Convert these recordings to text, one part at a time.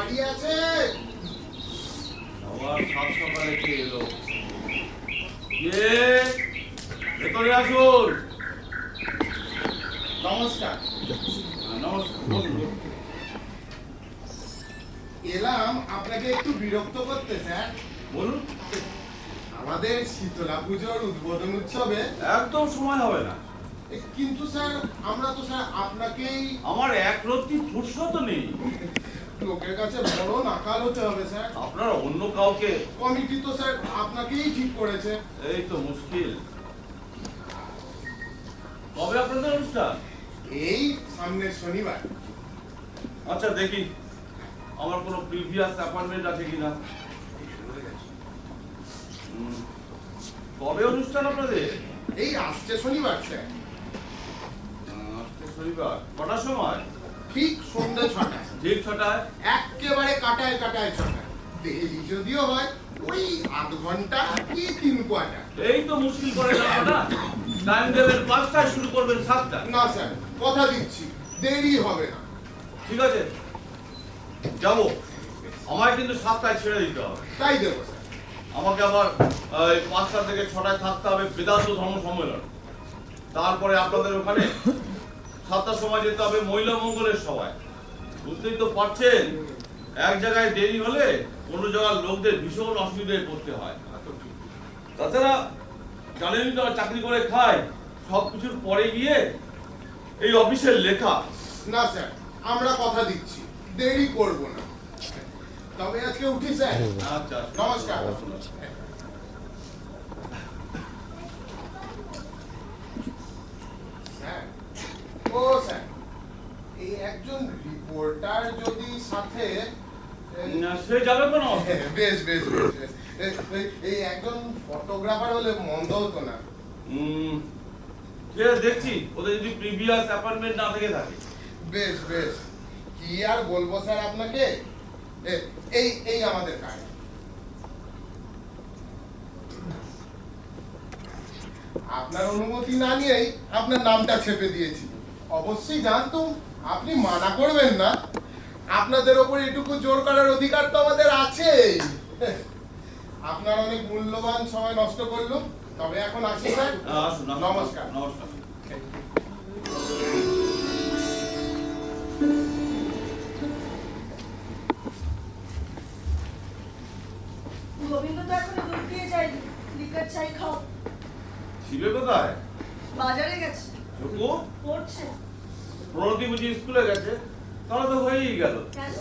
বাড়ি আছে? আবার সাত সকালে কে এলো? কে? ভেতরে আসুন। নমস্কার। নমস্কার, বলুন। এলাম আপনাকে একটু বিরক্ত করতে স্যার। বলুন। আমাদের শীতলা পুজোর উদ্বোধন উৎসবে একদম সময় হবে না। কিন্তু স্যার আমরা তো স্যার আপনাকেই, আমার এক রত্তি ফুরসত নেই। লোকের কাছে বড় নাকাল হতে হবে স্যার। আপনারা অন্য কাউকে। কমিটি তো স্যার আপনাকেই ঠিক করেছে। এই তো মুশকিল। কবে আপনাদের অনুষ্ঠান? এই সামনের শনিবার। আচ্ছা দেখি আমার কোনো প্রিভিয়াস অ্যাপয়েন্টমেন্ট আছে কিনা। কবে অনুষ্ঠান আপনাদের? এই আসছে শনিবার স্যার। আজকে শনিবার। কটার সময়? ঠিক সন্ধ্যে 6টায়। ঠিক 6টায়? একেবারে কাটায় কাটায় 6টায়। দেরি যদিও হয় ওই আধ ঘন্টা কি 3 কোয়ার্টার। এই তো মুশকিল করে না। টাইম দেবেন 5টায়, শুরু করবেন 7টায়। না স্যার, কথা দিচ্ছি দেরি হবে না। ঠিক আছে, যাবো। আমায় কিন্তু 7টায় ছেড়ে দিতে হবে। তাই দেবো স্যার। আমাকে আবার 5টা থেকে 6টায় থাকতে হবে বেদান্ত ধর্ম সম্মেলন। তারপরে আপনাদের ওখানে 7টার সময় যেতে হবে মহিলা মঙ্গলের সভায়। বুঝতেই তো পারছেন, এক জায়গায় দেরি হলে অন্য জায়গার লোকদের ভীষণ অসুবিধায় পড়তে হয়। তাছাড়া জানেনই তো চাকরি করে খায়, সবকিছুর পরে গিয়ে এই অফিসের লেখা। না স্যার, আমরা কথা দিচ্ছি দেরি করব না। তবে আজকে উঠি স্যার। আচ্ছা, নমস্কার। স্যার, ও স্যার, এই একজন রিপোর্টার যদি সাথে সে যাবে কেন? বেশ বেশ বেশ বেশ এই একজন ফটোগ্রাফার হলে মন্দ হতো না। ঠিক আছে, দেখছি ওদের যদি প্রিভিয়াস অ্যাপয়েন্টমেন্ট না থেকে থাকে। বেশ বেশ, কি আর বলবো স্যার আপনাকে। এই এই আমাদের কাজ। আপনার অনুমতি না নিয়েই আপনার নামটা ছেপে দিয়েছি। অবশ্যই জানতুম আপনি মানা করবেন না। আপনাদের ওপর এটুকু জোর করার অধিকার তো আমাদের আছে। আপনার অনেক মূল্যবান সময় নষ্ট করলুম। তবে এখন আসি স্যার। আসুন। নমস্কার। নমস্কার। গোবিন্দ তো এখনো দুধ দিয়ে যায়নি, লিকার চাই খাও। শিবে কোথায়? বাজারে গেছে, ছোকু পড়ছে। প্রণতি বুঝি স্কুলে গেছে? তাহলে তো হয়েই গেল। কেন?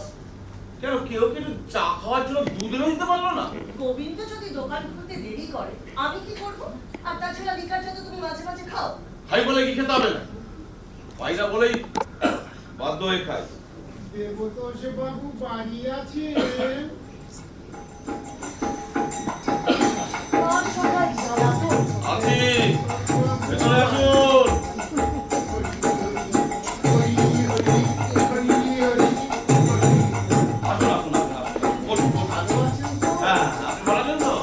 কেন কেউ কিন্তু চা খাওয়ার জন্য দুধ এনে দিতে পারলো না? গোবিন্দ যদি দোকান খুলতে দেরি করে আমি কি করব? আর তাছাড়া লিকার চা তো তুমি মাঝে মাঝে খাও। খাই বলে কি খেতে হবে না? পাইনা বলেই বাধ্য হয়ে খাই। দেবতোষ বাবু বাড়ি আছে? আর সবাই জ্বালাবো। আছি, ভেতরে আসুন। আসুন। বলুন। হ্যাঁ, আপনি ভালো আছেন তো?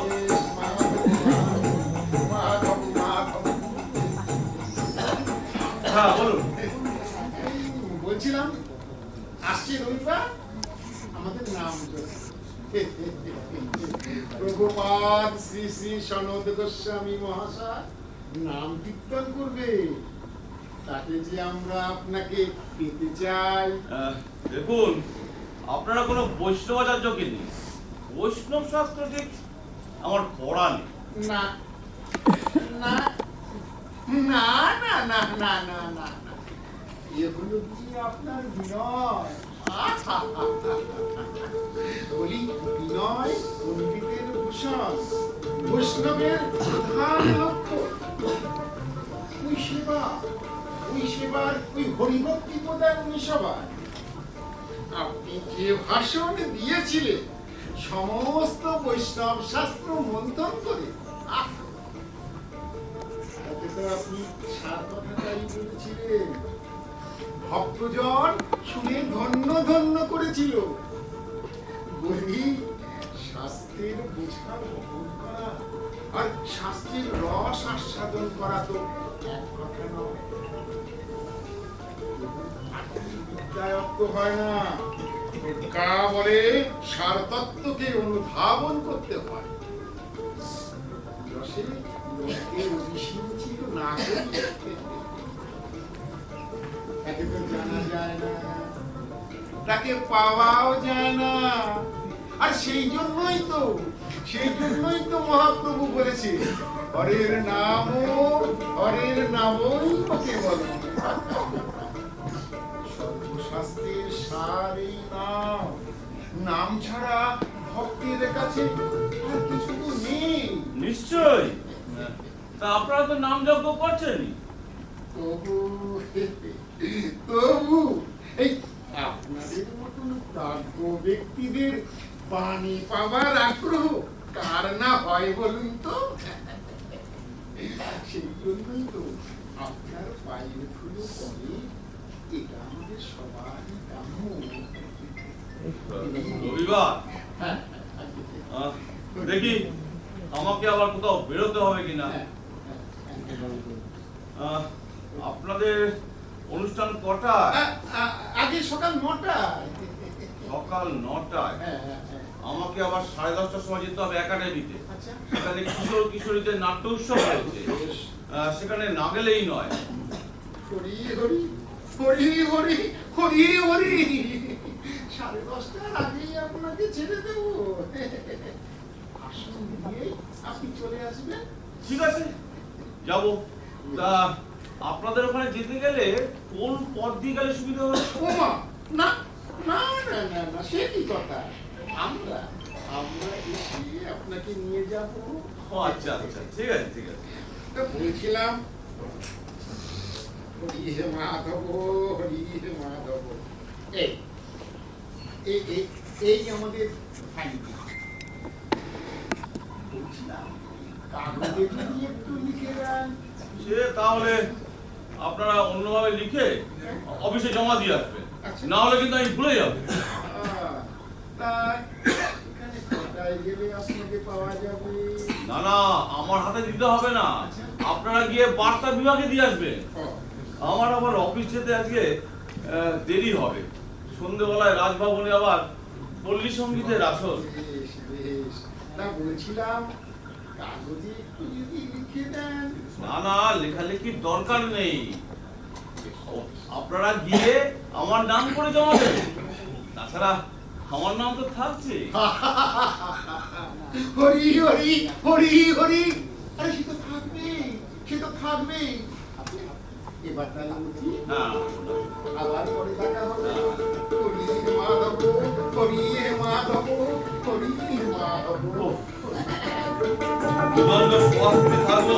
হ্যাঁ, বলুন। বলছিলাম আসছে রবিবার আমাদের নাম প্রভুপাদ শ্রী শ্রী সনদ গোস্বামী মহাশয় নাম কীর্তন করবে। তাতে যে আমরা আপনাকে পেতে চাই। দেখুন, আপনারা কোনো বৈষ্ণবাচার্য কিনি। বৈষ্ণব শাস্ত্র ঠিক আমার পড়া নেই। না না না না না না না না না, এগুলো কি আপনার বিনয়? বলি বিনয় পণ্ডিতের ভূষণ, বৈষ্ণবের প্রধান লক্ষ্য। ওই সেবার ওই হরিভক্তি প্রদায়নী সভায় আপনি যে ভাষণ দিয়েছিলেন সমস্ত বৈষ্ণব শাস্ত্র মন্থন করে, তাতে তো আপনি সার কথাটাই বলেছিলেন। ভক্তজন শুনে ধন্য ধন্য করেছিল। বলি শাস্ত্রের বোঝা বহন করা আর শাস্ত্রের রস আস্বাদন করা তো এক কথা নয়। বিদ্যায়ত্ত হয় না, টোটকা বলে সারতত্ত্বকে অনুধাবন করতে হয়। রসে লোকে অভিসিঞ্চিত না করলে তাকে তো জানা যায় না, তাকে পাওয়াও যায় না। আর সেই জন্যই তো মহাপ্রভু বলেছে, হরের নামই ওকে বলো। সর্বশাস্ত্রের সার এই নাম ছাড়া ভক্তের কাছে আর কিছু তো নেই। নিশ্চয়ই। তা আপনারা তো নাম যজ্ঞ করছেনই। তবু এই আপনাদের মতন প্রাজ্ঞ ব্যক্তিদের বাণী পাওয়ার আগ্রহ কার না হয় বলুন তো? সেই জন্যই তো আপনার পায়ের ধুলো পড়ে, এটা আমাদের সবারই কাম্য। রবিবার দেখি আমাকে আবার কোথাও বেরোতে হবে কিনা। আপনাদের অনুষ্ঠান কটায়? আগে সকাল 9টায়। সকাল 9টায়? আমাকে আবার 10:30টার সময় যেতে হবে একাডেমিতে। আচ্ছা। সেখানে কিশোর কিশোরীদের নাট্য উৎসব রয়েছে, সেখানে না গেলেই নয়। হরি হরি হরি হরি হরি হরি, 10:30টার আগেই আপনাকে ছেড়ে দেব। আসন দিয়ে আপনি চলে আসবেন। ঠিক আছে, যাব। তা আপনাদের ওখানে যেতে গেলে কোন পথ দিয়ে গেলে সুবিধা হবে? ওমা, না না না না না, সে কি কথা? আমরা এসে আপনাকে নিয়ে যাব। আচ্ছা আচ্ছা, ঠিক আছে ঠিক আছে। তা বলছিলাম, হরি হে মাধব, হরি হে মাধব, এই এই এই এই আমাদের ফাইলটা। বলছিলাম কাগজে যদি একটু লিখে দেন। সে তাহলে আপনারা অন্যভাবে লিখে অফিসে জমা দিয়ে আসবেন, আচ্ছা। না হলে কিন্তু আমি ভুলে যাব। তাই এখানে কোথায় গেলে আপনাকে পাওয়া যাবে? না না, আমার হাতে দিতে হবে না, আপনারা গিয়ে বার্তা বিভাগে দিয়ে আসবেন। আমার আবার অফিস যেতে আজকে দেরি হবে। সন্ধ্যেবেলায় রাজভবনে আবার পল্লী সঙ্গীতের আসর। বেশ বেশ, না বলছিলাম কাগজে একটু যদি লিখে দেন। না না, লেখালেখির দরকার নেই, আপনারা গিয়ে আমার নাম করে জমা দেবেন। তাছাড়া আমার নাম তো থাকছে। হরি হরি হরি হরি, আরে সে তো থাকবে, সে তো থাকবে। এবার তাহলে বুঝি হ্যাঁ, আবার পরে দেখা হবে। হরি হে মাধব, হরি হে মাধব, হরি হে মাধব। দুর্গন্ধ থাকবো,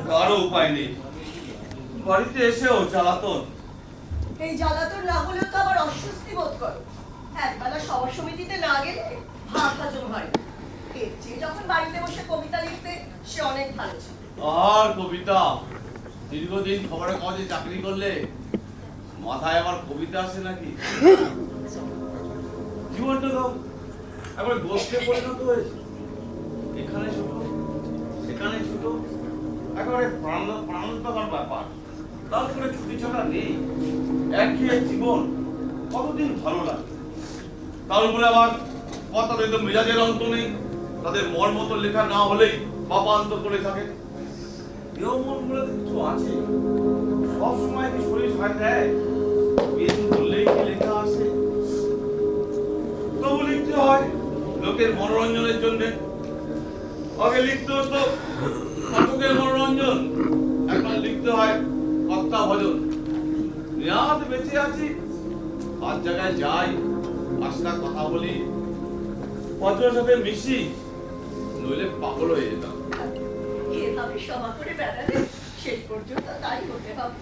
কারো উপায় নেই। বাড়িতে এসেও জ্বালাতন। এই জ্বালাতন না হলেও তো আবার অস্বস্তি বোধ করো। একবেলা সভা সমিতিতে না গেলে ভাত হজম হয় না। এর চেয়ে যখন বাড়িতে বসে কবিতা লিখতে, সে অনেক ভালো ছিল। আর কবিতা, দীর্ঘদিন খবরের কাগজে চাকরি করলে মাথায় আবার কবিতা আসে নাকি? জীবনটা তো একবার গোষ্ঠে পরিণত হয়েছে, এখানে ছোট সেখানে ছোট, একেবারে প্রাণান্তকর ব্যাপার। তারপরে ছুটি ছাড়া নেই, একঘেয়ে জীবন কতদিন ভালো লাগে। তার উপরে আবার কথাদের তো মেজাজের অন্ত নেই, তাদের মন মতো লেখা না হলেই পাপান্ত করে থাকে। দেহ মন বলে তো কিছু আছে, সবসময় কি শরীর সাথ দেয়? পেন বললেই কি লেখা আসে? তবু লিখতে হয় লোকের মনোরঞ্জনের জন্য। আগে লিখতে হতো পাঠকের মনোরঞ্জন, এখন লিখতে হয় কর্তা ভজন। নিরাত বেঁচে আছি, আর জায়গায় যাই, আসটা কথা বলি, পাঁচজনের সাথে মিশি, নইলে পাগল হয়ে যেতাম। এভাবে সভা করে বেড়ালে শেষ পর্যন্ত তাই হতে হবে।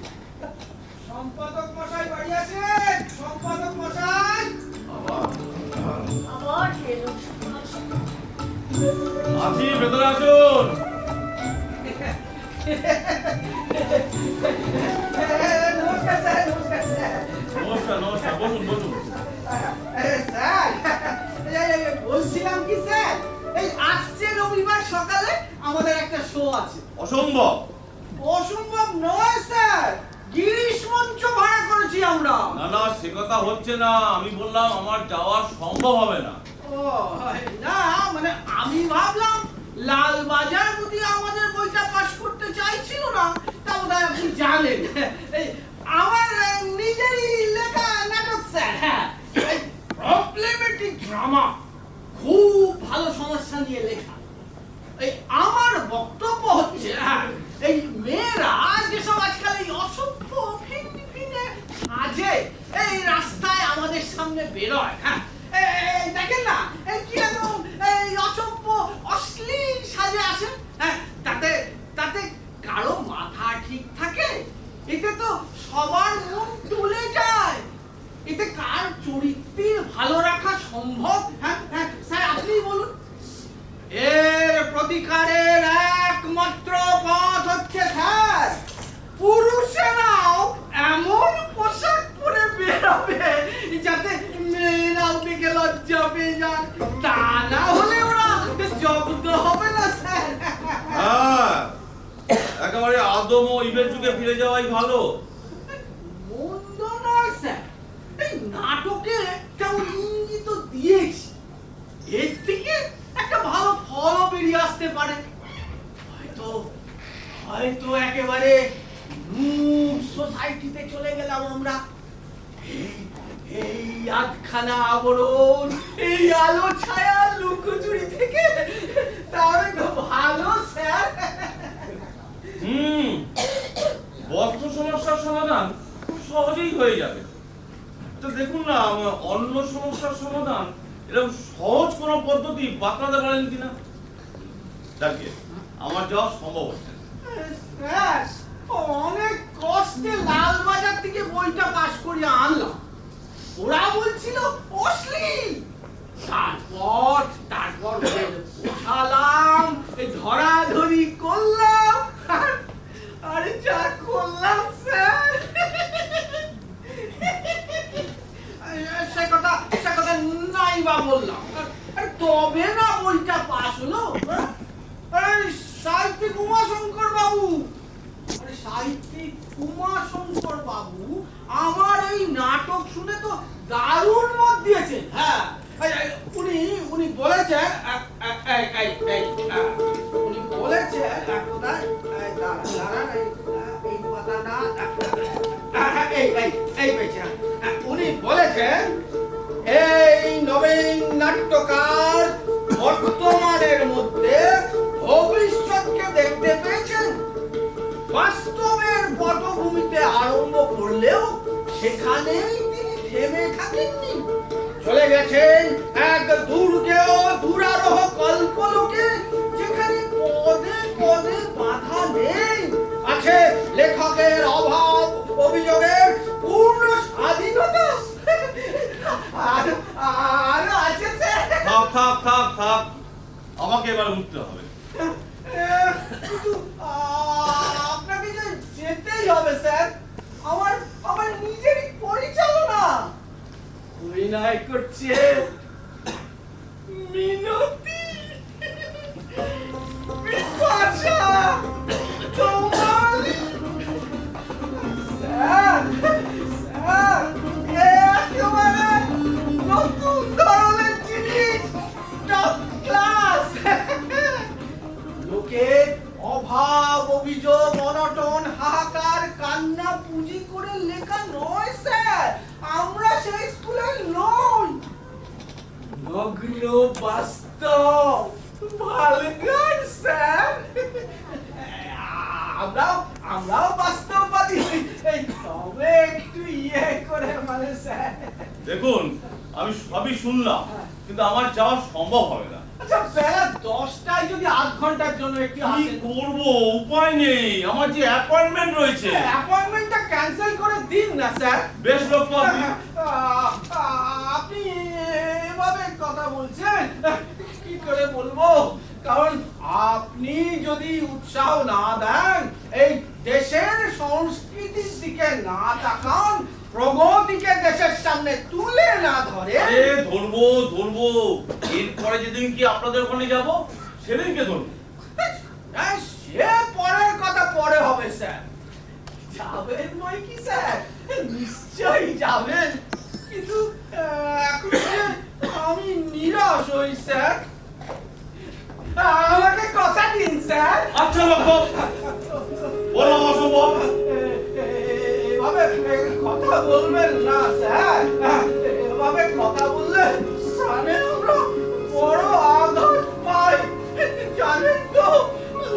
সম্পাদক মশাই বাড়ি আছেন? সম্পাদক মশাই, আবার এলো আছি, ভেতরে আসুন। নমস্কার স্যার। নমস্কার স্যার। নমস্কার নমস্কার, বসুন বসুন। স্যার, বলছিলাম কি স্যার, এই আসছে রবিবার সকালে আমাদের একটা শো আছে। অসম্ভব। অসম্ভব নয় স্যার, গিরিশ মঞ্চ ভাড়া করেছি আমরা। না না, সে কথা হচ্ছে না, আমি বললাম আমার যাওয়া সম্ভব হবে না। ও না, মানে আমি ভাবলাম লালবাজার বুঝি আমাদের বইটা পাস করতে চাইছিল না, তা বোধহয় আপনি জানেন। এই আমার নিজেরই লেখা নাটক স্যার, হ্যাঁ, প্রবলেমেটিক ড্রামা, খুব ভালো সমস্যা নিয়ে লেখা। এই আমার বক্তব্য হচ্ছে, হ্যাঁ, এই মেয়েরা যেসব আজকাল এই অসভ্য ফিনে সাজে এই রাস্তায় আমাদের সামনে বেরোয়, হ্যাঁ, এই দেখেন না, এই কিরকম এই অসভ্য অশ্লীল সাজে আসে, হ্যাঁ, তাতে তাতে কারো মাথা ঠিক থাকে? এতে তো সবার মন তুলে যায়। এতে কার চরিত্রের ভালো রাখা সম্ভব? হ্যাঁ হ্যাঁ স্যার, আপনি বলুন। এর প্রতিকারের একমাত্র পথ হচ্ছে স্যার, পুরুষেরাও এমন পোশাক পরে বেরোবে যাতে মেয়েরাও দেখে লজ্জা পেয়ে যান, তা না হলে ওরা জব্দ হবে না স্যার। হ্যাঁ, একেবারে আদম ও ইবের যুগে ফিরে যাওয়াই ভালো। মন্দ নয় স্যার, এই নাটকে কেমন ইঙ্গিত দিয়েছি, এর থেকে একটা ভালো ফলও বেরিয়ে আসতে পারে। হয়তো হয়তো একেবারে নুড সোসাইটিতে চলে গেলাম আমরা। এই আধখানা আবরণ, এই আলো ছায়া লুকোচুরি থেকে তার ভালো স্যার। বস্ত্র সমস্যার সমাধান খুব সহজেই হয়ে যাবে। তো দেখুন না, অন্য সমস্যার সমাধান এরকম সহজ কোনো পদ্ধতি বাতলাতে পারেন কিনা। যাকে আমার যাওয়া সম্ভব হচ্ছে না। স্যার, অনেক কষ্টে লালবাজার থেকে বইটা পাস করিয়ে আনলাম, ওরা বলছিল অশ্লীল। তারপর ওদের বোঝালাম, এই ধরাধরি করলাম, আরে যা করলাম স্যার, সে কথা নাই বা বললাম, তবে না বইটা পাস হলো। সাহিত্যিক উমাশঙ্কর বাবু, সাহিত্যিক উমাশঙ্কর বাবু আমার এই নাটক শুনে তো দারুণ মত দিয়েছেন। হ্যাঁ, উনি বলেছেন, উনি বলেছেন উনি বলেছেন এই নবীন নাট্যকার বর্তমানের মধ্যে ভবিষ্যৎকে দেখতে পেয়েছেন। বাস্তবের পটভূমিতে আরম্ভ করলেও সেখানেই তিনি থেমে থাকেননি, চলে গেছেন এক দুর্গেয় দুরারোহ কল্পলোকে, যেখানে পদে পদে বাধা নেই, আছে লেখকের অভাব অভিযোগের পূর্ণ স্বাধীনতা। আর আছে থাক, আমাকে এবার উঠতে হবে। কিন্তু আপনাকে যে যেতেই হবে স্যার, আমার নিজেরই পরিচালনা। অভিনয় করছে মিনতি, বিপাশা, চৌমালি। স্যার, একেবারে নতুন ধরনের জিনিস, টপ ক্লাস। লোকের অভাব অভিযোগ অনটন হাহাকার কান্না পুঁজি করে লেখা নয় স্যার, আমরা সেই স্কুলের নই। নগ্ন বাস্তব ভালগার স্যার, আমরাও বাস্তববাদী, তবে একটু করে মানে স্যার। দেখুন, আমি সবই শুনলাম, কিন্তু আমার যাওয়া সম্ভব হবে না। আচ্ছা, বেলা 10টায় যদি আধ ঘন্টার জন্য একটু কি আসেন। করব, উপায় নেই, আমার যে অ্যাপয়েন্টমেন্ট রয়েছে। অ্যাপয়েন্টমেন্টটা ক্যান্সেল করে দিন না স্যার। বেশ লোক আপনি এভাবে কথা বলছেন, কি করে বলবো, কারণ আপনি যদি উৎসাহ না দেন, এই দেশের সংস্কৃতির দিকে না তাকান, প্রগতিকে দেশের সামনে তুলে না ধরে। ধরবো এরপরে যেদিন কি আপনাদের ওখানে যাব সেদিনকে ধরবো। সে পরের কথা পরে হবে স্যার। যাবেন নয় কি স্যার, নিশ্চয়ই যাবেন, কিন্তু এখন যে আমি নিরাশ হই স্যার। আমাকে কথা দিন স্যার। আচ্ছা লক্ষ্য, বললাম অসম্ভব। এভাবে কথা বলবেন না স্যার, এভাবে কথা বললে সামনে আমরা বড় আঘাত পাই, জানেন তো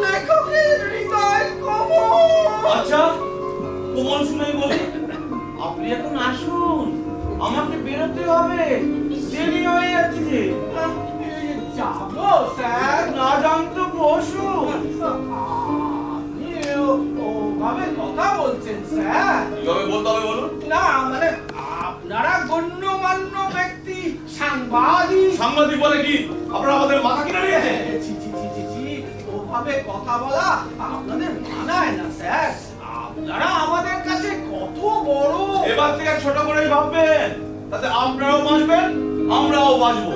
লেখকের হৃদয় কোমল। আচ্ছা কোমল শুনেই বলি, আপনি এখন আসুন, আমাকে বেরোতে হবে, দেরি হয়ে যাচ্ছে যে। যাবো স্যার, না জানতো বসু। আপনি ওভাবে কথা বলছেন স্যার। কিভাবে বলতে হবে বলুন? না মানে আপনারা গণ্যমান্য ব্যক্তি, সাংবাদিক। সাংবাদিক বলে কি আপনারা আমাদের মাথা কিনে নিয়েছে? ছি, ছি, ছি, ছি, ছি, ওভাবে কথা বলা আপনাদের মানায় না স্যার। আপনারা আমাদের কাছে কত বড়। এবার থেকে ছোট করেই ভাববেন, তাতে আপনারাও বাঁচবেন, আমরাও বাঁচবো।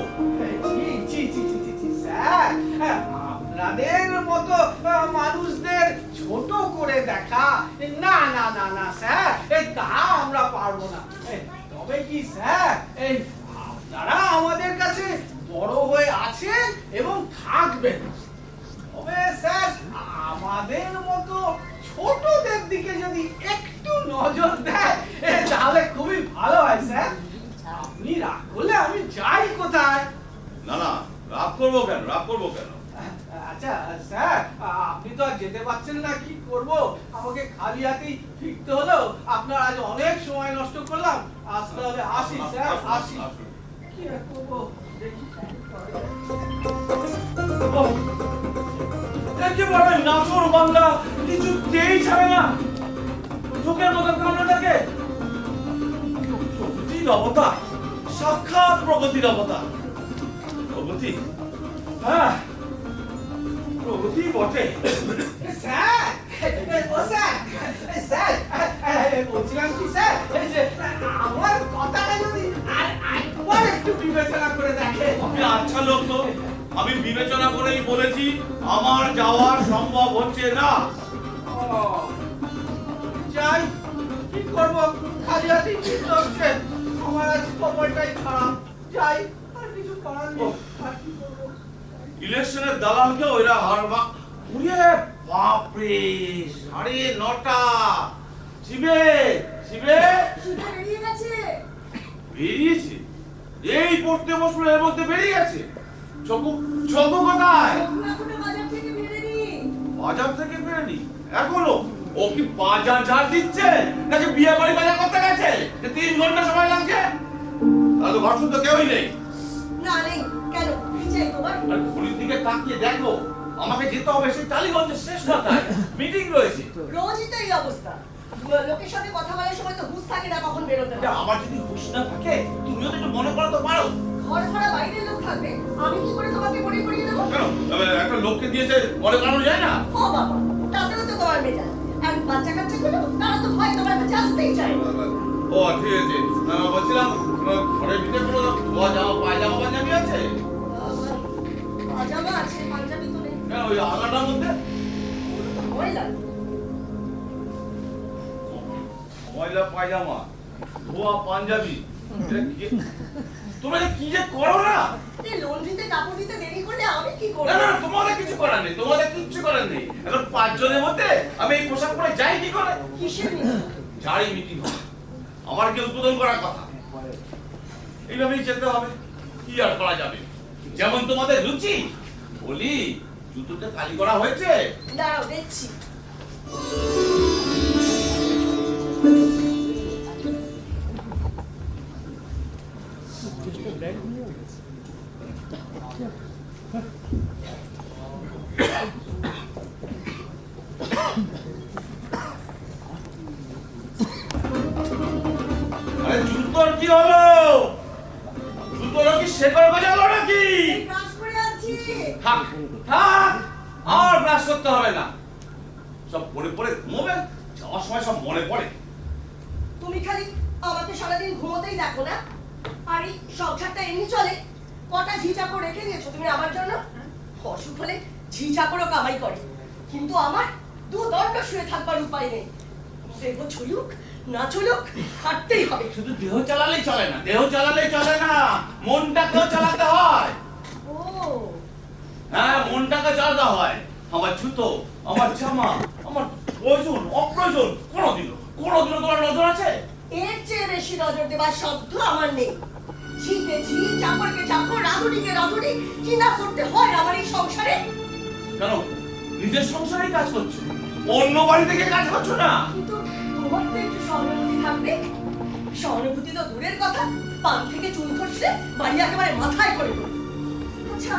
ছি, ছি, ছি, ছি, ছি, ছি, স্যার, আপনাদের মতো মানুষদের ছোট করে দেখা, না না না না স্যার, তা আমরা পারবো না। তবে কি স্যার, আপনারা আমাদের কাছে বড় হয়ে আছেন এবং থাকবেন। তবে স্যার আমাদের মতো ছোটদের দিকে যদি একটু নজর দেয় তাহলে খুবই ভালো হয় স্যার। আপনি রাগ করলে আমি যাই কোথায়? না না, রাগ করবো কেন, রাগ করবো কেন? আচ্ছা স্যার, আপনি তো আর যেতে পারছেন না, কি করব, আমাকে খালি হাতেই ফিরতে হলো। আপনার আজ অনেক সময় নষ্ট করলাম, আসতে হবে। আসি স্যার, আসি। কি আর করবো, দেখি। একেবারে নাচর বাংলা, কিছুতেই ছাড়ে না, চোখের মতো কামড়ে থাকে। প্রগতির অবতার, সাক্ষাৎ প্রগতির অবতার। প্রগতি, হ্যাঁ প্রগতি বটে। স্যার, ও স্যার, স্যার, বলছিলাম কি স্যার, যে আমার কথাটা যদি একবার একটু বিবেচনা করে দেখেন। আপনি আচ্ছা লোক তো, আমি বিবেচনা করেই বলেছি আমার যাওয়ার সম্ভব হচ্ছে না। ও, যাই, কি করবো, খালি হাতে ফিরতে হচ্ছে। আমার আজ কপালটাই খারাপ, যাই, আর কিছু করার নেই, আর কি করবো। ইলেকশনের দালালকে ওইরা হারবা। ওরে বাপরে, 9:30। শিবে, শিবে সুধা বেরিয়ে গেছে। বেরিয়েছে? এই পড়তে বসলো, এর মধ্যে বেরিয়ে গেছে। চকু, চকু কোথায়? এখন এখনো বাজার থেকে বেরেনি। বাজার থেকে বেরেনি এখনো? ও কি বাজার ঝাড় দিচ্ছে নাকি বিয়ে বাড়ি বাজার করতে গেছে? 3 ঘন্টা সময় লাগছে। তাহলে তো ঘর শুনতে কেউই নেই। না নেই, কেন কি চাই তোমার? আর ঘড়ির দিকে তাকিয়ে দেখো, আমাকে যেতে হবে সেই টালিগঞ্জের শেষ মাথায়, মিটিং রয়েছে। রোজই তো এই অবস্থা। লোকের সাথে কথা বলার সময় তো হুঁশ থাকে না কখন বেরোতে এটা হয়। আমার যদি হুঁশ না থাকে, তুমিও তো একটু মনে করো তো পারো। ঘর ভরা বাইরের লোক থাকবে, আমি কি করে তোমাকে পরিয়ে দেবো? কেন একটা লোককে দিয়েছে মনে করানো যায় না? ও বাবা, তাতেও তো তোমার মেজাজ। আর বাচ্চা কাচ্চাগুলো তারা তো ভয় তোমার কাছে আসতেই চায় না। ও ঠিক আছে, বলছিলাম ঘরের ভিতরে কোনো ধোয়া জামা, পায়জামা পাঞ্জাবি আছে? পাজামা আছে, পাঞ্জাবি তো নেই। কেন ওই আগাটার মধ্যে ময়লা। ময়লা পায়জামা, ধোয়া পাঞ্জাবি, তোমরা যে কি যে করো না। এই লন্ড্রিতে কাপড় দিতে দেরি করলে আমি কি করব? না না, তোমাদের কিছু করার নেই, তোমাদের কিচ্ছু করার নেই। এখন 5 জনের মধ্যে আমি এই পোশাক পরে যাই কি করে? কিসের মিটিং? যাই মিটিং হবে, আমার কি উদ্বোধন করার কথা। এইভাবেই যেতে হবে, কি আর করা যাবে। যেমন তোমাদের রুচি। বলি, জুতোতে কালি করা হয়েছে? দাঁড়াও দেখছি। আরে জুতোর কি হলো? জুতোর কি শেকড় বাজালো নাকি? এই ব্রাশ করে আছি। থাক থাক, আর ব্রাশ করতে হবে না। সব পরে পরে ঘুমোবে, যাওয়ার সময় সব মনে পড়ে। তুমি খালি আমাকে সারাদিন ঘুমোতেই দেখো না? আর এই সংসারটা এমনি চলে? কটা ঝিঝাপড় রেখে দিয়েছো তুমি আমার জন্য? অসুখ হলে ঝিঝাপড়ও কামাই করে, কিন্তু আমার 2 দণ্ড শুয়ে থাকবার উপায় নেই। দেহ চলুক না চলুক হাঁটতেই হবে। শুধু দেহ চালালেই চলে না, দেহ চালালেই চলে না, মনটাকেও চালাতে হয়। ও হ্যাঁ, মনটাকে চালাতে হয়। আমার জুতো, আমার জামা, আমার প্রয়োজন অপ্রয়োজন কোনোদিনও তোমার নজর আছে? এর চেয়ে বেশি নজর দেবার শব্দ আমার নেই। ঝিকে ঝি, চাকরকে চাকর, রাঁধুনিকে রাঁধুনি, কি না করতে হয় আমার এই সংসারে। কেন নিজের সংসারে কাজ করছো, অন্য বাড়ি থেকে কাজ করছো না? কিন্তু তোমার তো একটু সহানুভূতি থাকবে। সহানুভূতি তো দূরের কথা, পান থেকে চুন খসলে বাড়ি একেবারে মাথায় করে দেবে। আচ্ছা,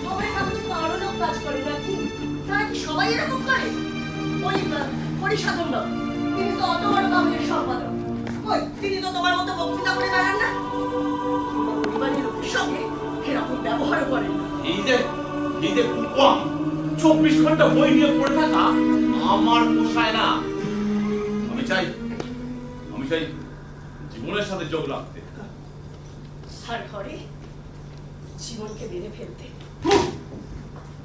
খবরের কাগজে তো আরো লোক কাজ করে নাকি? তারা কি সবাই এরকম করে? পরিসাধন না, তিনি তো অত বড় কাগজের সম্পাদক। কই, তিনি তো তোমার মতো বক্তৃতা করে বেড়ান না। পরিবারের লোকের সঙ্গে এরকম ব্যবহারও করেন না। এই যে কম 24 ঘন্টা বই নিয়ে পড়ে থাকা আমার পোষায় না। আমি চাই জীবনের সাথে যোগ রাখতে। আর ঘরে জীবনকে বেড়ে ফেলতে।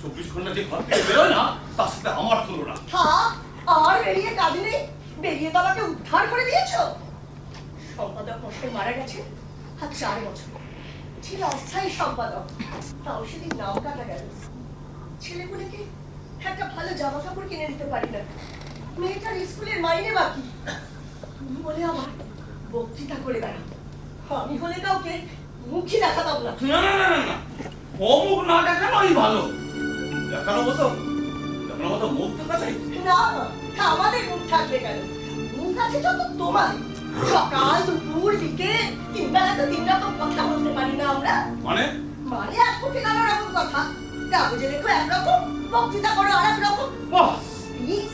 24 ঘন্টা যে ঘর থেকে বেরোয় না, তার সাথে আমার তুলনা। থাক, আর বেরিয়ে কাজে নেই। বেরিয়ে তো আমাকে উদ্ধার করে দিয়েছো। সম্পাদক মশাই মারা গেছে আর 4 বছর ছিল অস্থায়ী সম্পাদক। তাও সেদিন নাম কাটা গেল। ছেলেগুলোকে একটা ভালো জামা কাপড় কিনে দিতে পারি না। মেয়েটার স্কুলের মাইনে বাকি। তুমি বলে আমার বক্তৃতা করে বেড়াও। আমি হলে কাউকে মুখই দেখাতাম না। না, অমুক না দেখানোই ভালো। দেখানো মতো মুখ থাকা চাই। না, আমাদের মুখ থাকবে কেন? মুখ আছে যত তোমার। সকাল দুপুর বিকেল 3 বেলা তো 3 রকম কথা বলতে পারি না আমরা। মানে এক কোটি নানা রকম কথা। কাগজে লেখো একরকম, বক্তৃতা করো আর এক রকম। বাহ, প্লিজ,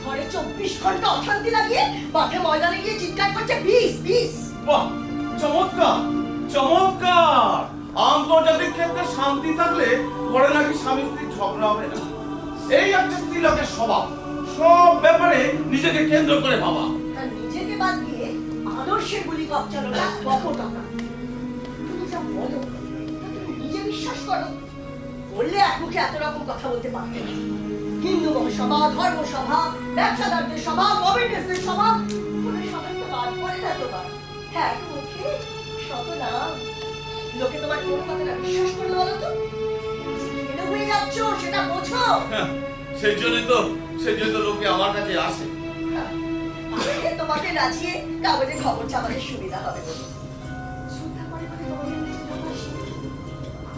ঘরে 24 ঘন্টা অশান্তি লাগিয়ে মাঠে ময়দানে গিয়ে চিৎকার করছে বিষ। বাহ, চমৎকার। আন্তর্জাতিক ক্ষেত্রে শান্তি থাকলে ঘরে নাকি স্বামী স্ত্রীর ঝগড়া হবে না। এই একটা স্ত্রীলোকের স্বভাব, সব ব্যাপারে নিজেকে কেন্দ্র করে ভাবা। আর নিজেকে বাদ দিয়ে আদর্শের গুলি কপচানোটা কত টাকা। তুমি যা বলো তা তুমি নিজে বিশ্বাস করো? বললে এক মুখে এত রকম কথা বলতে পারতে না। হিন্দু মহাসভা, ধর্মসভা, ব্যবসাদারদের সভা, কমিউনিস্টদের সভা, কোনো সবাই তো বাদ পড়ে না তোমার। এক মুখে শত নাম। লোকে তোমার কোন কথাটা বিশ্বাস করলো বলো তো? ছেলে হয়ে যাচ্ছ সেটা বোঝো। সেই জন্যই তো লোকে আমার কাছে আসে। আসলে তোমাকে নাচিয়ে কাগজে খবর ছাপাতে সুবিধা হবে বলে। চিন্তা করে করে তোমাদের নিচে ভালোবাসি।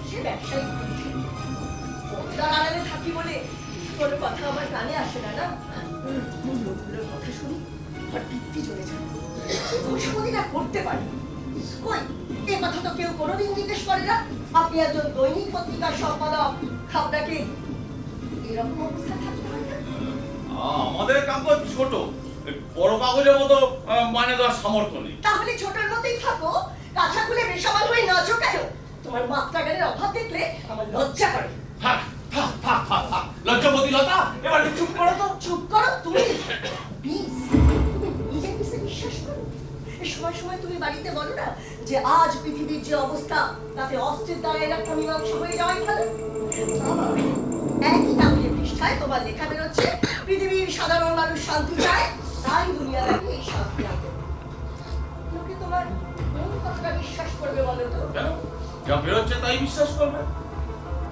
সে ব্যবসায়ী বুদ্ধি। পর্দার আড়ালে থাকি বলে কোনো কথা আমার কানে আসে না। লোকগুলোর কথা শুনি আর বৃত্তি চলে যায়। দুষ্মতিটা করতে পারি। কই, এ কথা তো কেউ কোনোদিন জিজ্ঞেস করে না। আপনি একজন দৈনিক পত্রিকার সম্পাদক, আপনাকে এরকম অবস্থা থাকতে হয় না? আমাদের কাগজ ছোট, বড় কাগজের মতো মানে দেওয়ার সামর্থ্য নেই। তাহলে ছোটর মতোই থাকো। কাঁচা খুলে বেসামাল হয়ে নাচো কেন? তোমার মাত্রাগানের অভাব দেখলে আমার লজ্জা করে। লজ্জাপতি লতা, এবার চুপ করো তো। চুপ করো তুমি। তুমি নিজের পিছে বিশ্বাস করো? সময় তুমি বাড়িতে বলো না যে আজ পৃথিবীর যে অবস্থা তাতে অস্ত্রের দ্বারা একটা মীমাংসা হয়ে যাওয়াই ভালো। আবার একই কাগজের পৃষ্ঠায় তোমার লেখা বেরোচ্ছে পৃথিবীর সাধারণ মানুষ শান্তি চায়, তাই দুনিয়া লাগে এই শান্তি আনতে। লোকে তোমার কোন কথাটা বিশ্বাস করবে বলো তো? কেন? যা বেরোচ্ছে তাই বিশ্বাস করবে।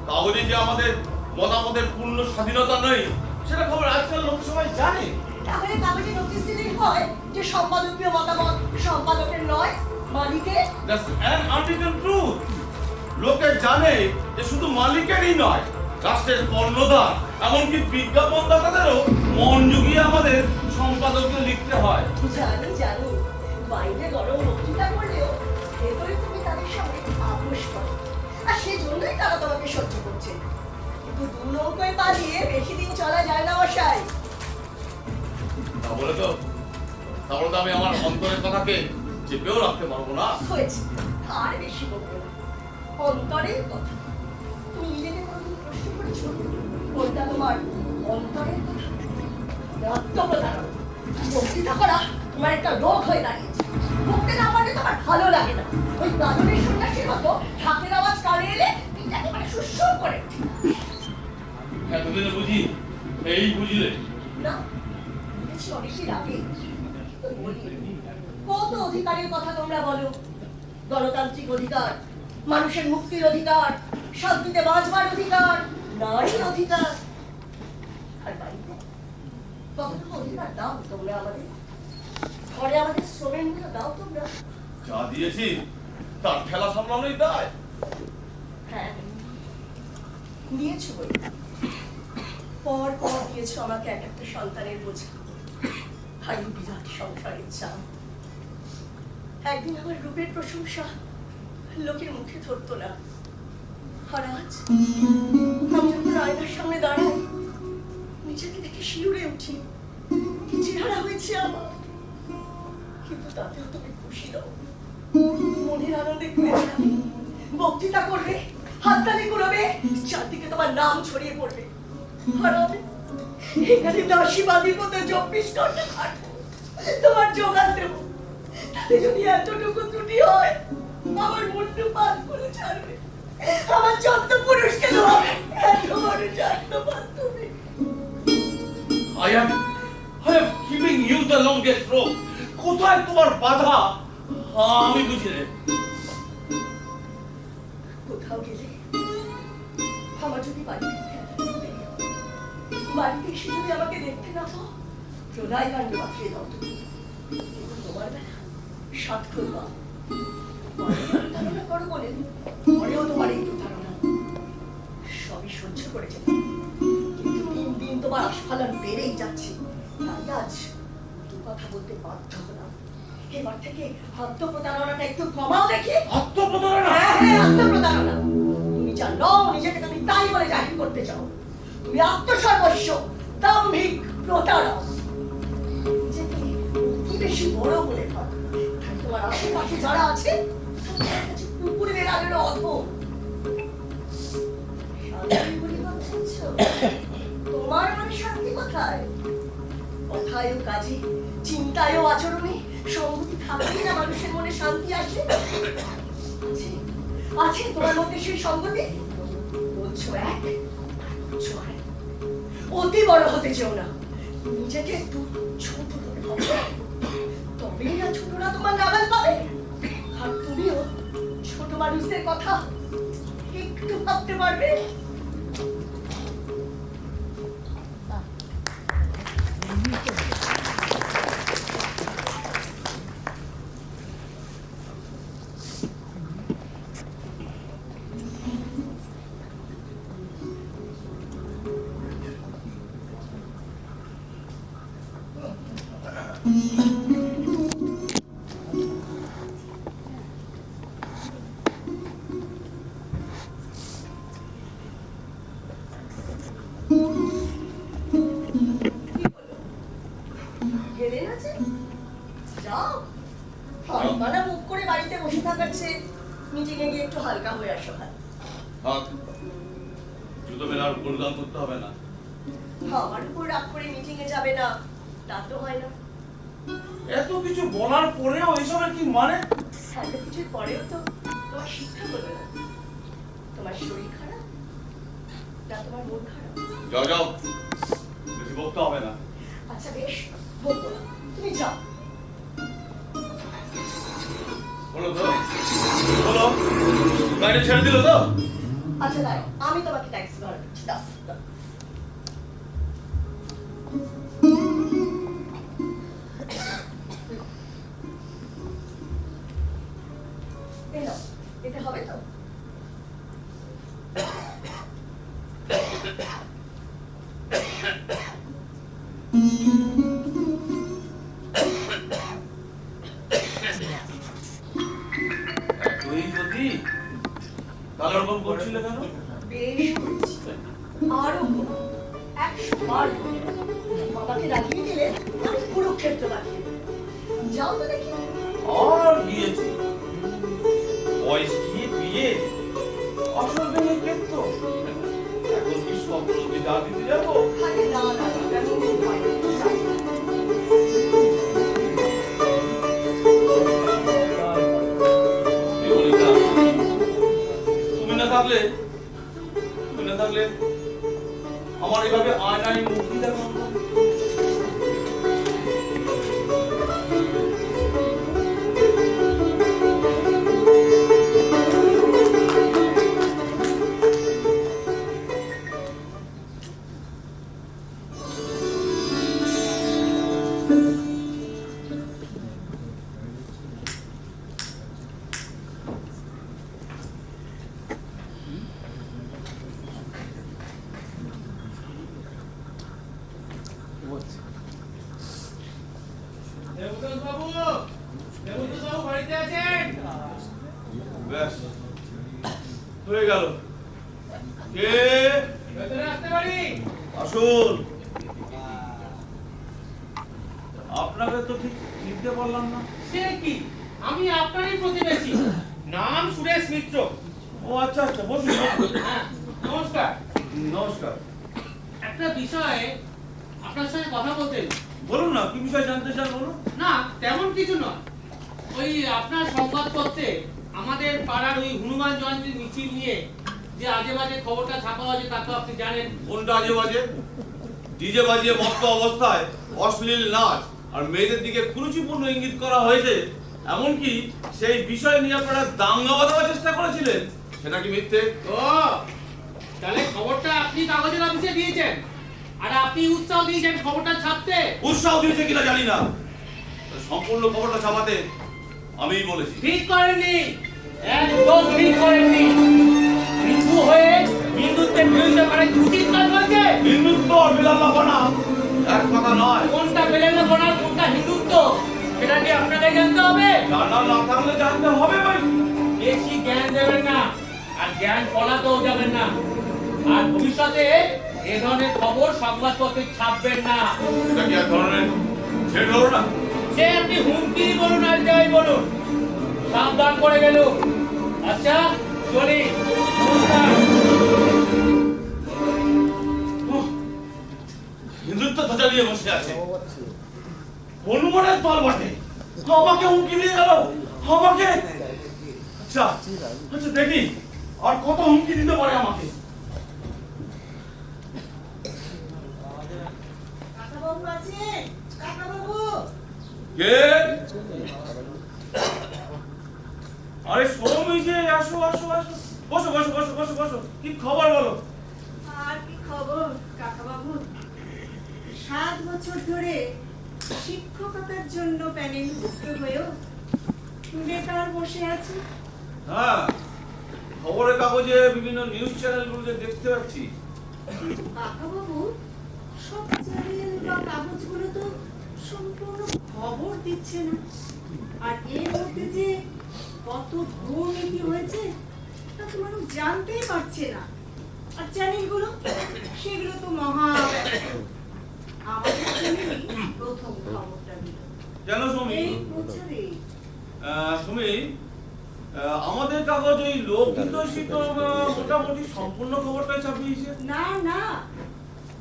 কাগজে যে আমাদের মতামতের পূর্ণ স্বাধীনতা নেই, সেটা খবর আজকাল লোক সবাই জানে। তাহলে কাগজে নোটিশ দিলেই হয় যে সম্পাদকীয় মতামত সম্পাদকের নয়, মালিকের। That's an unwritten truth. লোকে জানে যে শুধু মালিকেরই নয়, রাষ্ট্রের কর্ণধার, এমনকি বিজ্ঞাপনদাতাদেরও মন জুগিয়ে আমাদের সম্পাদককে লিখতে হয়। জানি বাইরে গরম বক্তৃতা করলেও ভেতরে তুমি তাদের সঙ্গে আপোষ করো, আর সেজন্যই তারা তোমাকে সহ্য করছে। কিন্তু দু নৌকোয় পা দিয়ে বেশি দিন চলা যায় না মশাই। তাহলে তো আমি আমার অন্তরের কথাকে চেপেও রাখতে পারবো না। হয়েছে, আর বেশি বলবো না। অন্তরের কথা তুমি নিজেকে কোনোদিন প্রশ্ন করেছো? কোনটা তোমার অন্তরের কথা? আত্মপ্রতারণা, বক্তৃতা করা তোমার একটা রোগ হয়ে দাঁড়িয়েছে। বলতে না পারলে তোমার ভালো লাগে না। ওই গাজনের সন্ন্যাসীর মতো ঢাকের আওয়াজ কানে এলে পিঠাকে মানে সুরসুর করে এতদিনে বুঝি এই বুঝলে না। বুঝেছি করেছি অনেকের আগে। বলি, কত অধিকারের কথা তোমরা বলো, গণতান্ত্রিক অধিকার, মানুষের মুক্তির অধিকার, শান্তিতে বাঁচবার অধিকার, নারীর অধিকার। আর বাড়িতে কতটুকু অধিকার দাও তোমরা আমাদের? ঘরে আমাদের শ্রমের মূল্য দাও তোমরা? যা দিয়েছি তার ঠেলা সামলানোই দায়। হ্যাঁ, দিয়েছো বই, পর পর দিয়েছো আমাকে এক একটা সন্তানের বোঝা, আর এই বিরাট সংসারের চাপ। একদিন আমার রূপের প্রশংসা লোকের মুখে ধরতো না, আর আজ আমি যখন আয়নার সামনে দাঁড়াই, নিজেকে দেখে শিউরে উঠি। কি চেহারা হয়েছে আমার, কিন্তু তাতেও তুমি খুশি দাও। মনের আনন্দে ঘুরে বেড়াবে, বক্তৃতা করবে, হাততালি করবে, চারদিকে তোমার নাম ছড়িয়ে পড়বে। আর আমি এখানে দাসীবাদীর মতো 24 ঘন্টা খাটবো, তোমার জোগান দেবো। তাতে যদি এতটুকু ত্রুটি হয়, আমার মুন্ডু পাত করে ছাড়বে, আমার যত পুরুষকে দেওয়াবে। এত বড় জাতপাত তুমি। I am giving you the longest rope. কোথায় তোমার বাধা আমি বুঝি রে। কোথাও গেলে আমার যদি বাড়িতে বাড়িতে এসে যদি আমাকে দেখতে না পাও, প্রলয় কাণ্ড বাঁচিয়ে দাও তুমি। কিন্তু তোমার বেলা সাত করবা, ধারণা করো বলে পরেও তোমার এই প্রতারণা সবই সহ্য করে যেত। কিন্তু দিন দিন তোমার আস্ফালন বেড়েই যাচ্ছে, তাই আজ দু কথা বলতে বাধ্য হলাম। এবার থেকে আত্মপ্রতারণাটা একটু কমাও দেখি। আত্মপ্রতারণা? হ্যাঁ হ্যাঁ, আত্মপ্রতারণা। তুমি যা নও, নিজেকে তুমি তাই বলে জাহির করতে চাও। তুমি আত্মসর্বস্ব, দাম্ভিক প্রতারক। নিজেকে অতি বেশি বড় বলে ভাবো, তাই তোমার আশেপাশে যারা আছে তাদের কাছে কুকুরের আগের অধম। শান্তি পরিবার চাইছো? তোমার মানে শান্তি কোথায়? কথায় ও কাজে, চিন্তায় ও আচরণে সংগতি থাকলেই না মানুষের মনে শান্তি আসে। আছে তোমার মধ্যে সেই সংগতি? বলছো এক, করছো আরেক। অতি বড় হতে চেও না, নিজেকে একটু ছোট করে ভাবো, তবেই না ছোটরা তোমার নাগাল পাবে। আর তুমিও ছোট মানুষদের কথা একটু ভাবতে পারবে। মিটিংয়ে গিয়ে একটু হালকা হয়ে আসো। জুতো মেলার গুণগান করতে হবে না। আমার উপর রাগ করে মিটিংয়ে যাবে না, তা তো হয় না। এত কিছু বলার পরেও এসবের কি মানে? এত কিছুর পরেও তো তোমার শিক্ষা হলো না। তোমার শরীর খারাপ না তোমার মন খারাপ? যাও যাও, বেশি বকতে হবে না। আচ্ছা বেশ, বলবো না, তুমি যাও। বলো তো, বলো, গাড়ি ছেড়ে দিল তো? আচ্ছা দাঁড়াও, আমি তোমাকে ট্যাক্সি ভাড়া দিচ্ছি, দাও দাও। এতে হবে তো? তাহলে ওরকম করছিলে কেন? বেশ করেছি, আরো 100 বার আমাকে রাখিয়ে দিলে আমি কুরুক্ষেত্র বানিয়ে যাও তো দেখি। আর গিয়েছি, বয়স কি বিয়ে, আসল ভেঙে ক্ষেত্র, এখন কি সব রোদে যা দিতে যাবো? আরে না না, তেমন হয় না। তুমি না থাকলে আমার এভাবে আয়নায় মুখই দেখা হয়ে গেল। কে? ভেতরে আসতে পারি? আসুন। আপনাকে তো ঠিক চিনতে পারলাম না। সে কি, আমি আপনারই প্রতিবেশী, নাম সুরেশ মিত্র। ও আচ্ছা আচ্ছা, বসুন বসুন। হ্যাঁ, নমস্কার। নমস্কার। একটা বিষয়ে আপনার সঙ্গে কথা বলতে। বলুন না, কি বিষয় জানতে চান বলুন। না, তেমন কিছু নয়। ওই আপনার সংবাদপত্রে আমাদের পাড়ার ওই হনুমান জয়ন্তীর মিছিল নিয়ে যে আজে বাজে খবরটা ছাপা হয়েছে তা তো আপনি জানেন। কোনটা আজে বাজে? ডিজে বাজিয়ে মত্ত অবস্থায় অশ্লীল নাচ আর মেয়েদের দিকে কুরুচিপূর্ণ ইঙ্গিত করা হয়েছে, এমনকি সেই বিষয় নিয়ে আপনারা দাঙ্গা বাঁধাবার চেষ্টা করেছিলেন, সেটা কি মিথ্যে? ও, তাহলে খবরটা আপনি কাগজের অফিসে দিয়েছেন আর আপনি উৎসাহ দিয়েছেন খবরটা ছাপতে। উৎসাহ দিয়েছে কিনা জানি না, সম্পূর্ণ খবরটা ছাপাতে আমিই বলেছি। ঠিক করেননি, একদম ঠিক করেননি। হিন্দু হয়ে হিন্দুত্বের বিরুদ্ধে মানে উচিত কাজ হয়েছে। হিন্দুত্ব আর বিলাল্লাপানা এক কথা নয়। কোনটা বেলেন্দ্রপনা আর কোনটা হিন্দুত্ব সেটা কি আপনাকে জানতে হবে। জানা না থাকলে জানতে হবে ভাই। বেশি জ্ঞান দেবেন না আর জ্ঞান ফলাতেও যাবেন না। আর ভবিষ্যতে এ ধরনের খবর সংবাদপত্রে ছাপবেন না। এটা কি এক ধরনের ছেড়ে ধরো না? সে আপনি হুমকি বলুন আর যাই বলুন, সাবধান করে গেল। আচ্ছা চলি, নমস্কার। হিন্দুত্ব ধ্বজা নিয়ে বসে আছে, হনুমানের দল বটে, আমাকে হুমকি দিয়ে গেল। আমাকে আচ্ছা আচ্ছা, দেখি আর কত হুমকি দিতে পারে আমাকে। কাকাবাবু আছেন? কাকাবাবু! কে? আরে সৌমি যে, আসো আসো আসো, বসো বসো বসো বসো বসো। কি খবর বলো? আর কি খবর কাকাবাবু? 7 বছর ধরে শিক্ষকতার জন্য প্যানেলভুক্ত হয়েও বেকার বসে আছি। হ্যাঁ, খবরের কাগজে বিভিন্ন নিউজ চ্যানেলগুলোতে দেখতে পাচ্ছি। কাকাবাবু, সব চ্যানেল বা কাগজগুলো তো সম্পূর্ণ খবর দিচ্ছে না। আর এর মধ্যে যে কত দুর্নীতি হয়েছে তা তো মানুষ জানতেই পারছে না। আর চ্যানেলগুলো সেগুলো তো মহা ব্যস্ত। আমাদের চ্যানেলই প্রথম খবরটা দিল কেন সৌমি? এই প্রচারে। সৌমি, আমাদের কাগজ ওই লোকগীত শীত মোটামুটি সম্পূর্ণ খবরটাই ছাপিয়েছে। না না,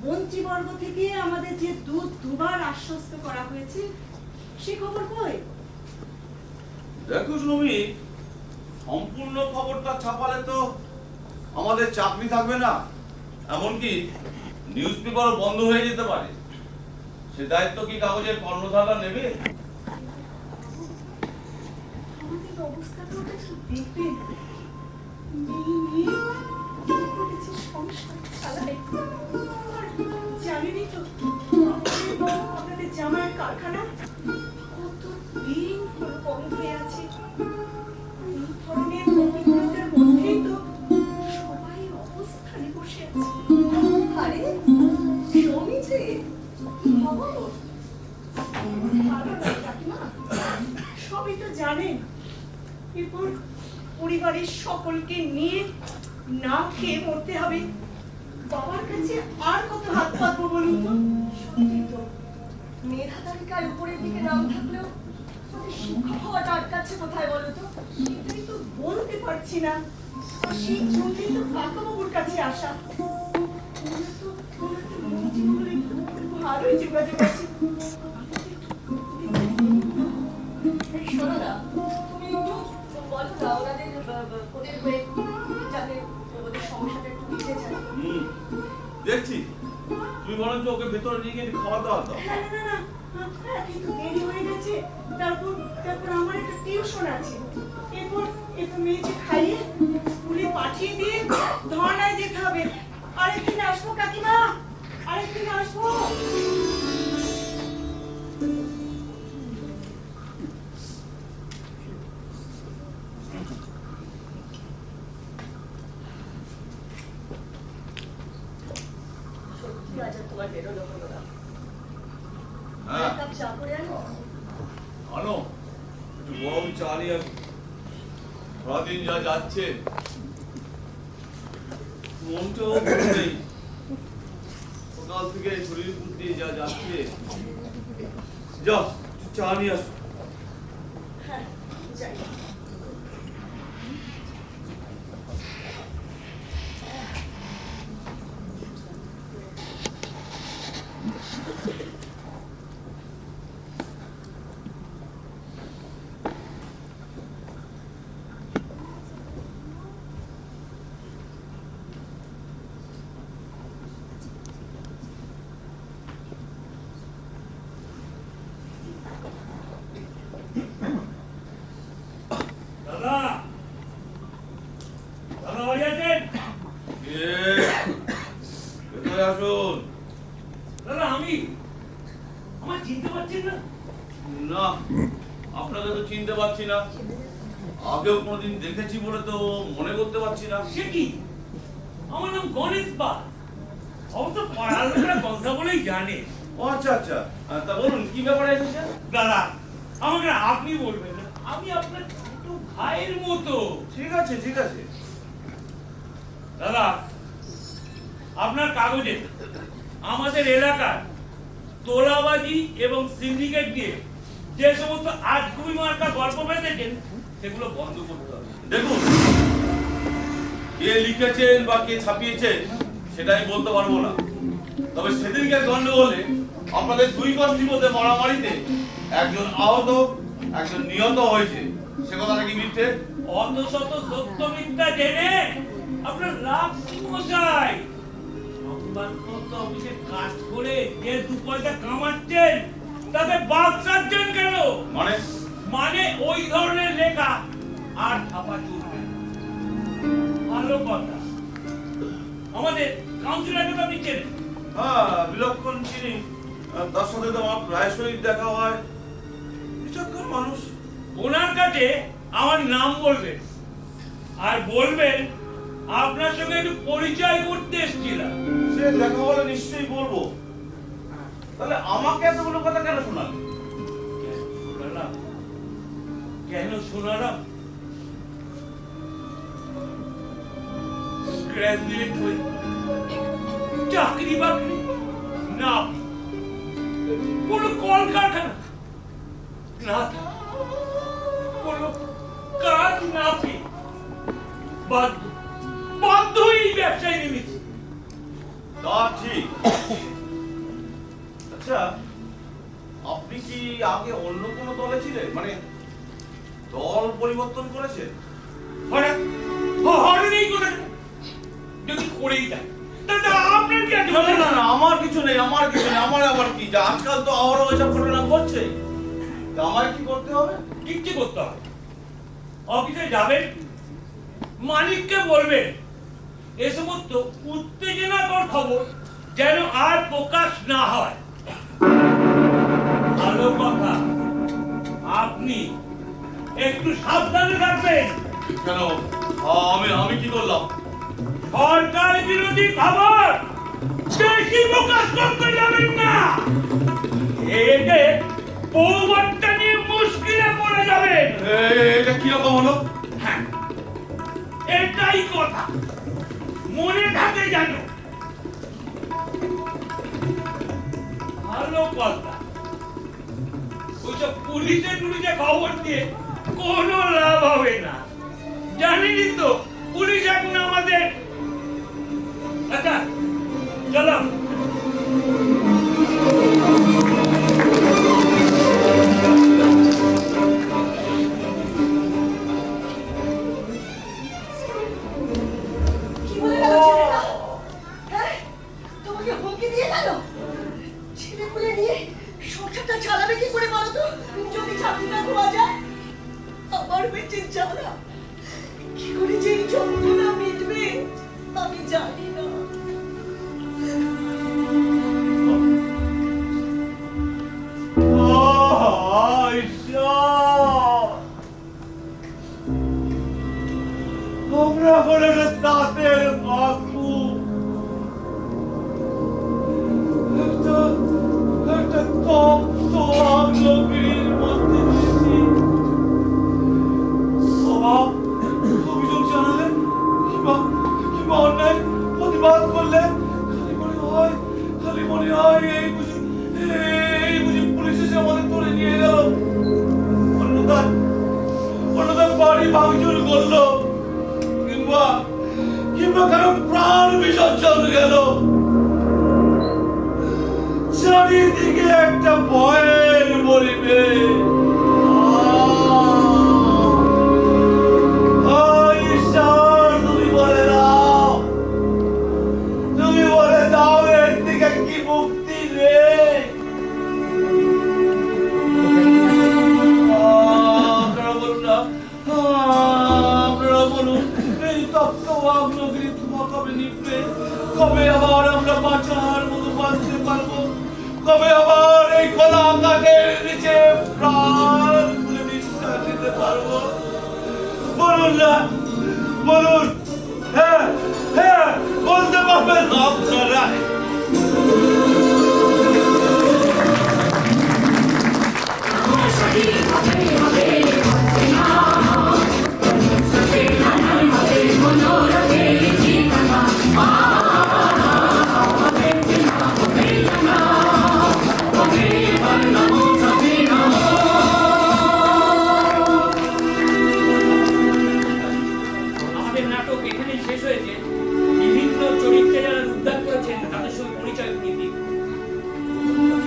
মন্ত্রীবর্গ থেকে আমাদের যে দুবার আশ্বস্ত করা হয়েছে সে খবর কই? দেখো সৌমি, সম্পূর্ণ খবরটা ছাপালে তো আমাদের চাকরি থাকবে না, এমনকি নিউজ পেপারও বন্ধ হয়ে যেতে পারে। সে দায়িত্ব কি কাগজের কর্ণধাররা নেবে? আমাদের অবস্থাটা একটু দেখবেন। মেয়ে নিয়ে কি করেছে সংসার চালায়। আর জানেনই তো আপনাদের জামাইয়ের কারখানা কত দিন হলো বন্ধ হয়ে আছে। এই ধরনের প্রতিকূলতার মধ্যেই তো সবাই অবস্থানে বসে আছে। আরে সৌমি যে কি খবর? ভালো না কাকিমা, সবই তো জানেন। এরপর পরিবারের সকলকে নিয়ে না খেয়ে মরতে হবে। বাবার কাছে আর কত হাত পাতবো বলুন তো? সত্যি তো, মেধা তালিকার উপরের দিকে নাম থাকলেও আমাদের শিক্ষক হওয়াটা আটকাচ্ছে কোথায় বলো তো? সেটাই তো বলতে পারছি না। আর সেই জন্যই তো কাকাবাবুর কাছে আসা। ওনার তো মন্ত্রীমহলে ভালোই যোগাযোগ আছে। এই শোনো না, তুমি একটু বলো না ওনাদের ওদের হয়ে যাতে ওদের সমস্যাটা একটু মিটে যায়। দেখছি, তুমি বরঞ্চ ওকে ভেতরে নিয়ে গিয়ে খাওয়া দাওয়া দাও। না না না না, কিন্তু দেরি হয়ে গেছে। তারপর আমার একটা টিউশন আছে। এরপর মেয়েকে খাইয়ে স্কুলে পাঠিয়ে দিয়ে ধর্নায় যেতে হবে। আরেকদিন আসবো কাকিমা, আরেকদিন আসবো। সত্যি আজ আর তোমার বেরোনো হলো না। হ্যাঁ, এক কাপ চা করে আনো। আনো, একটু গরম চা নিয়ে আসো। সারাদিন যা যাচ্ছে, মনটাও ভালো নেই। সকাল থেকে শরীর বুদ্ধি যা যাচ্ছে। যাও, চা নিয়ে আসো। হ্যাঁ যাই। দাদা দাদা বাড়ি আছেন? ভেতরে আসুন। দাদা আমি আমার চিনতে পারছেন না? না, আপনাকে তো চিনতে পারছি না। আগেও কোনোদিন দেখেছি বলে তো মনে করতে পারছি না। সে কি? আমার নাম গণেশ পাল। অবশ্য পাড়ার লোকেরা কথা বলেই জানে। ও আচ্ছা আচ্ছা, তা বলুন কি ব্যাপারে এসেছেন? দাদা আমাকে আপনি বলবেন না, আমি আপনার ছোট ভাইয়ের মতো। ঠিক আছে ঠিক আছে। দাদা আপনার কাগজে আমাদের এলাকার তোলাবাজি এবং সিন্ডিকেট দিয়ে যে সমস্ত আজগুবি মার্কা গল্প পেয়েছেন সেগুলো বন্ধ করতে হবে। দেখুন, কে লিখেছেন বা কে ছাপিয়েছেন সেটাই বলতে পারবো না। তবে সেদিনকে গন্ডগোলে আপনাদের দুই গোষ্ঠীর মধ্যে মারামারিতে একজন আহত, একজন নিহত হয়েছে। সে কথাটা কি মিথ্যে? অত শত সত্য মিথ্যা জেনে আপনার লাভ কি মশাই? সংবাদপত্র অফিসে কাজ করে যে দু পয়সা কামাচ্ছেন তাতে বাদ সাজছেন কেন? মানে ওই ধরনের লেখা আর ছাপা চলবে না। ভালো কথা, আমাদের কাউন্সিলরকে তো আপনি চেনেন। হ্যাঁ, বিলক্ষণ চিনি। তার সাথে তো আমার প্রায়শই দেখা হয়। বিচক্ষণ মানুষ। ওনার কাছে আমার নাম বলবেন আর বলবেন আপনার সঙ্গে একটু পরিচয় করতে এসেছিলাম। সে দেখা হলে নিশ্চয়ই বলবো। তাহলে আমাকে এতগুলো কথা কেন শোনালে? কেন শোনালাম? গ্রাজুয়েট হয়ে চাকরি বাকরি না, কোনো কলকারখানা না, কোনো কাজ না পেয়ে বাধ্য এই ব্যবসায় নেমেছি। তা ঠিক। আচ্ছা, আপনি কি আগে অন্য কোনো দলে ছিলেন? মানে দল পরিবর্তন করেছেন? হঠাৎ এই কথা যদি করেই দেয় তাহলে আপনার কি আছে? না না না, আমার কিছু নেই, আমার কিছু নেই। আমার আবার কি? যা আজকাল তো আরো এসব ঘটনা ঘটছে। তা আমার কি করতে হবে? কিচ্ছু করতে হবে। অফিসে যাবেন, মালিককে বলবেন এ সমস্ত উত্তেজনাকর খবর যেন আর প্রকাশ না হয়। ভালো কথা, আপনি একটু সাবধানে থাকবেন। কেন? আমি কি করলাম? সরকার বিরোধী খবর বেশি প্রকাশ করতে যাবেন না। এতে বউবাচ্চা নিয়ে মুশকিলে পড়ে যাবেন। এটা কিরকম হলো? হ্যাঁ, এটাই কথা, মনে থাকে জানো। ভালো কথা, ওইসব পুলিশে খবর দিয়ে কোনো লাভ হবে না। জানিনি তো পুলিশ এখন আমাদের। আচ্ছা চলো। কি বলে গেল ছেলেটা? হ্যাঁ, তোমাকে হুমকি দিয়ে গেল? ছেলেপুলে নিয়ে সংসারটা চালাবে কি করে বলো তো? যদি চাকরি না পাওয়া যায়, আমার বেঁচে যাওয়া কি করে যে এই যন্ত্রণা মিটবে আমি জানি না। আমরা করে দাঁতের কাকু একটা তপ্ত আগ্রহীর মধ্যে দিয়েছি। অভিযোগ জানালে কিংবা অন্যায় ওনাদের বাড়ি ভাঙচুর করলো, কিংবা কারো প্রাণ বিসর্জন গেল। চারিদিকে একটা ভয়ের পরিবেশ। ঈশ্বর, তুমি বলে দাও এর থেকে কি মুক্তি নেই? আপনারা বলুন না, আপনারা বলুন, এই তপ্ত আগ্নগিরি ধোঁয়া কবে নিভবে? কবে আবার আমরা বাঁচার মতো বাঁচতে পারবো? কবে আবার এই খোলা আকাশের নিচে প্রাণ খুলে নিঃশ্বাস নিতে পারবো? বলুন না, বলুন। হ্যাঁ হ্যাঁ, বলতে পারবেন আপনারা? আমাদের নাটক এখানেই শেষ হয়েছে। বিভিন্ন চরিত্রে যারা উদ্ধার করেছেন তাদের সঙ্গে পরিচয় করিয়ে দিই।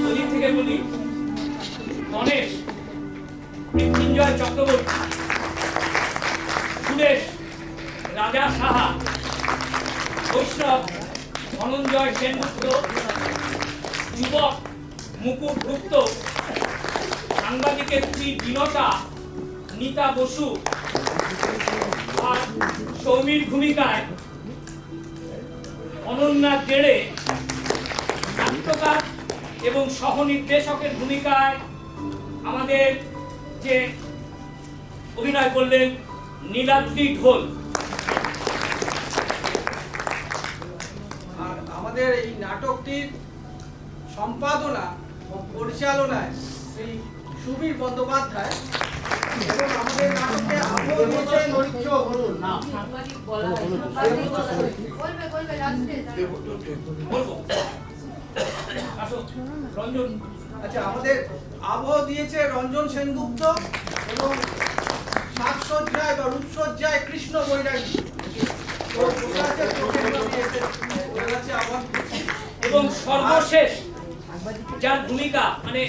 ওদিক থেকে বলি, গণেশ মৃত্যুঞ্জয় চক্রবর্তী, সুরেশ রাজা সাহা, বৈষ্ণব ধনঞ্জয় সেনগুপ্ত, যুবক মুকুট গুপ্ত, সাংবাদিকের স্ত্রী বিনতা নীতা বসু, আর সৌমির ভূমিকায় অনন্যা গেড়ে, নাট্যকার এবং সহ নির্দেশকের ভূমিকায় আমাদের যে অভিনয় করলেন নীলাদ্রি ঢোল। আর আমাদের এই নাটকটির সম্পাদনা ও পরিচালনায় শ্রী সুবীর বন্দ্যোপাধ্যায়, এবং আমাদের নাটকে আবহ দিয়েছেন বলবো আসো রঞ্জন। আচ্ছা, আমাদের আবহ দিয়েছে রঞ্জন সেনগুপ্ত এবং সাজসজ্জায় বা রূপসজ্জায় কৃষ্ণ বৈরাগী। এবং সর্বশেষ যার ভূমিকা, মানে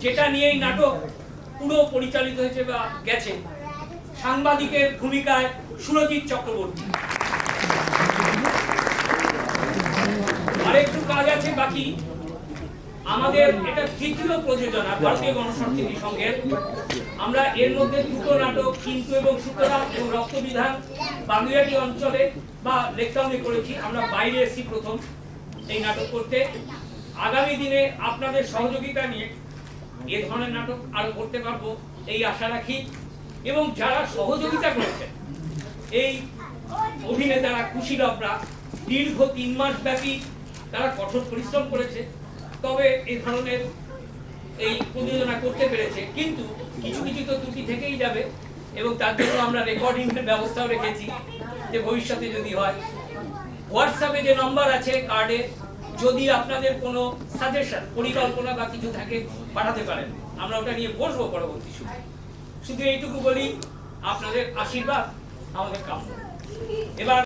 যেটা নিয়েই নাটক পুরো পরিচালিত হয়েছে বা গেছে, সাংবাদিকের ভূমিকায় সুরজিৎ চক্রবর্তী। আরেকটু কাজ আছে বাকি। আমাদের এটা তৃতীয় প্রযোজনা ভারতীয় গণসংস্কৃতি সংঘের। আমরা এর মধ্যে দুটো নাটক কিন্তু এবং সুতরাং এবং রক্তবিধান বাগুইয়াটি অঞ্চলে বা লেকটাউনে করেছি। আমরা বাইরে এসেছি প্রথম এই নাটক করতে। আগামী দিনে আপনাদের সহযোগিতা নিয়ে এ ধরনের নাটক আরো করতে পারবো এই আশা রাখি। এবং যারা সহযোগিতা করেছে, এই অভিনেতারা, কুশীলবরা দীর্ঘ 3 মাস ব্যাপী তারা কঠোর পরিশ্রম করেছে, তবে এই ধরনের এই প্রযোজনা করতে পেরেছে। কিন্তু কিছু কিছু তো ত্রুটি থেকেই যাবে, এবং তার জন্য আমরা রেকর্ডিং এর ব্যবস্থাও রেখেছি যে ভবিষ্যতে যদি হয়। হোয়াটসঅ্যাপে যে নম্বর আছে কার্ডে, যদি আপনাদের কোনো সাজেশন, পরিকল্পনা বা কিছু থাকে পাঠাতে পারেন, আমরা ওটা নিয়ে বসবো পরবর্তী সময়। শুধু এইটুকু বলি, আপনাদের আশীর্বাদ আমাদের কাম্য। এবার